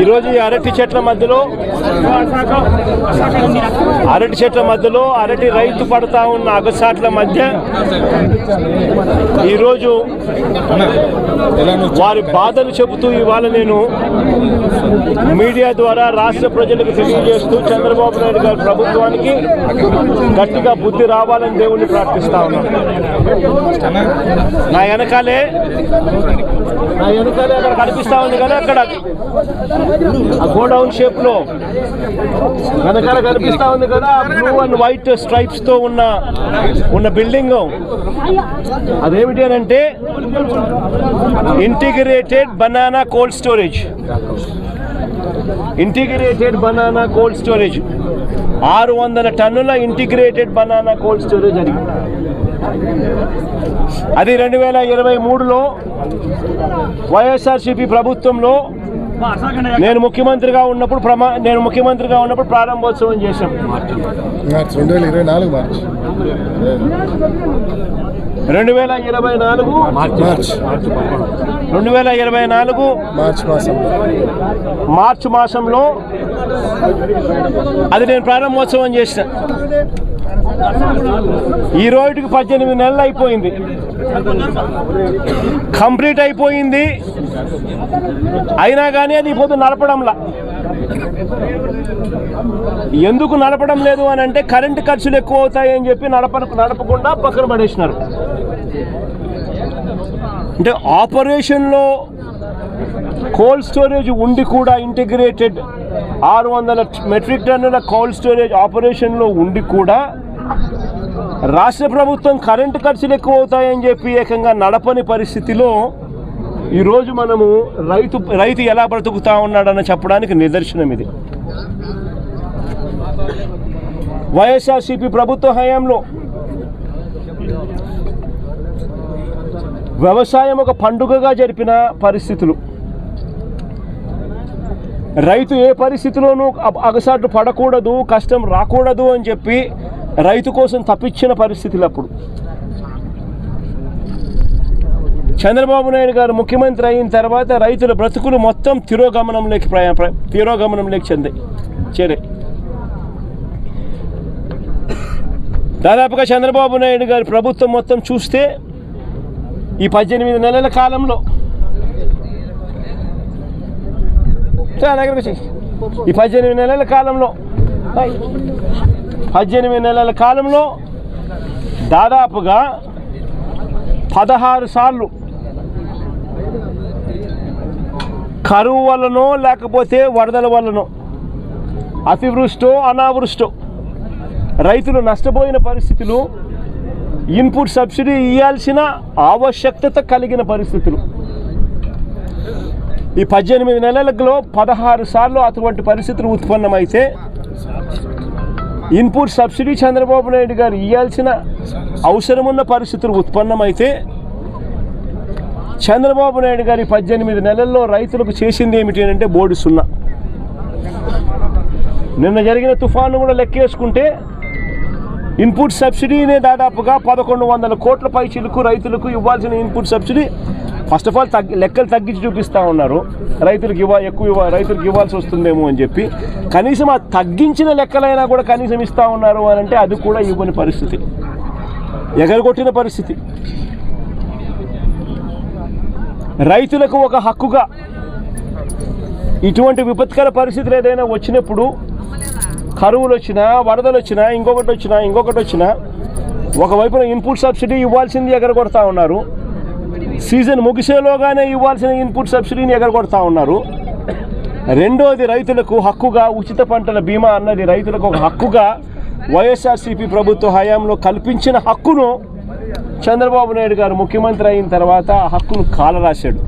ఈరోజు ఈ అరటి చెట్ల మధ్యలో అరటి రైతు పడతా ఉన్న అగసాట్ల మధ్య ఈరోజు వారి బాధలు చెబుతూ ఇవాళ నేను మీడియా ద్వారా రాష్ట్ర ప్రజలకు తెలియజేస్తూ చంద్రబాబు నాయుడు గారి ప్రభుత్వానికి గట్టిగా బుద్ధి రావాలని దేవుణ్ణి ప్రార్థిస్తా ఉన్నాను. నా వెనకాలే అక్కడ కనిపిస్తా ఉంది కదా, అక్కడ గోడౌన్ షేప్ లో వెనకాల కనిపిస్తా ఉంది కదా, బ్లూ అండ్ వైట్ స్ట్రైప్స్ తో ఉన్న బిల్డింగ్. అదేమిటి అని అంటే ఇంటిగ్రేటెడ్ బనానా కోల్డ్ స్టోరేజ్. 600 టన్నుల ఇంటిగ్రేటెడ్ బనానా కోల్డ్ స్టోరేజ్ అది 2023లో వైఎస్ఆర్సీపీ ప్రభుత్వంలో నేను ముఖ్యమంత్రిగా ఉన్నప్పుడు ప్రారంభోత్సవం చేశాం. 2024 మార్చి మాసంలో అది నేను ప్రారంభోత్సవం చేసిన. ఈ రోజుకి 18 నెలలు అయిపోయింది, కంప్లీట్ అయిపోయింది. అయినా కానీ అది ఇప్పుడు నడపడంలా. ఎందుకు నడపడం లేదు అని అంటే కరెంటు ఖర్చులు ఎక్కువ అవుతాయని చెప్పి నడపకుండా పక్కన పడేసినారు. అంటే ఆపరేషన్లో కోల్డ్ స్టోరేజ్ ఉండి కూడా ఇంటిగ్రేటెడ్ 600 మెట్రిక్ టన్నుల కోల్డ్ స్టోరేజ్ ఆపరేషన్లో ఉండి కూడా రాష్ట్ర ప్రభుత్వం కరెంటు ఖర్చులు ఎక్కువ అవుతాయని చెప్పి ఏకంగా నడపని పరిస్థితిలో ఈరోజు మనము రైతు ఎలా బ్రతుకుతా ఉన్నాడని చెప్పడానికి నిదర్శనం ఇది. వైఎస్ఆర్సీపీ ప్రభుత్వ హయాంలో వ్యవసాయం ఒక పండుగగా జరిపిన పరిస్థితులు, రైతు ఏ పరిస్థితిలోనూ అగసాట్లు పడకూడదు, కష్టం రాకూడదు అని చెప్పి రైతు కోసం తప్పించిన పరిస్థితులు. అప్పుడు చంద్రబాబు నాయుడు గారు ముఖ్యమంత్రి అయిన తర్వాత రైతుల బ్రతుకులు మొత్తం తిరోగమనంలోకి చేరాయి. దాదాపుగా చంద్రబాబు నాయుడు గారి ప్రభుత్వం మొత్తం చూస్తే ఈ 18 నెలల కాలంలో ఈ 18 నెలల కాలంలో దాదాపుగా 16 సార్లు కరువు వల్లనో లేకపోతే వరదల వల్లనో అతివృష్టో అనావృష్టో రైతులు నష్టపోయిన పరిస్థితులు, ఇన్పుట్ సబ్సిడీ ఇవ్వాల్సిన ఆవశ్యకత కలిగిన పరిస్థితులు. ఈ 18 నెలలలో 16 సార్లు అటువంటి పరిస్థితులు ఉత్పన్నమైతే ఇన్పుట్ సబ్సిడీ చంద్రబాబు నాయుడు గారు ఇవ్వాల్సిన అవసరం ఉన్న పరిస్థితులు ఉత్పన్నమైతే చంద్రబాబు నాయుడు గారి 18 నెలల్లో రైతులకు చేసింది ఏమిటి అంటే బోర్డు 0. నిన్న జరిగిన తుఫాను కూడా లెక్కేసుకుంటే ఇన్పుట్ సబ్సిడీనే దాదాపుగా 1100 కోట్ల పైచిలకు రైతులకు ఇవ్వాల్సిన input subsidy first of all లెక్కలు తగ్గించి చూపిస్తూ ఉన్నారు. రైతులకు ఇవ్వాల్సి వస్తుందేమో అని చెప్పి కనీసం ఆ తగ్గించిన లెక్కలైనా కూడా కనీసం ఇస్తూ ఉన్నారు అని అంటే అది కూడా ఇవ్వని పరిస్థితి, ఎగరగొట్టిన పరిస్థితి. రైతులకు ఒక హక్కుగా ఇటువంటి విపత్కర పరిస్థితులు ఏదైనా వచ్చినప్పుడు, కరువులు వచ్చినా, వరదలు వచ్చినా, ఇంకొకటి వచ్చినా ఒకవైపున ఇన్పుట్ సబ్సిడీ ఇవ్వాల్సింది ఎగరగొడతా ఉన్నారు. సీజన్ ముగిసేలోగానే ఇవ్వాల్సిన ఇన్పుట్ సబ్సిడీని ఎగరగొడతా ఉన్నారు. రెండోది రైతులకు హక్కుగా ఉచిత పంటల బీమా అన్నది రైతులకు ఒక హక్కుగా వైఎస్ఆర్సీపీ ప్రభుత్వ హయాంలో కల్పించిన హక్కును చంద్రబాబు నాయుడు గారు ముఖ్యమంత్రి అయిన తర్వాత ఆ హక్కును కాలరాశాడు.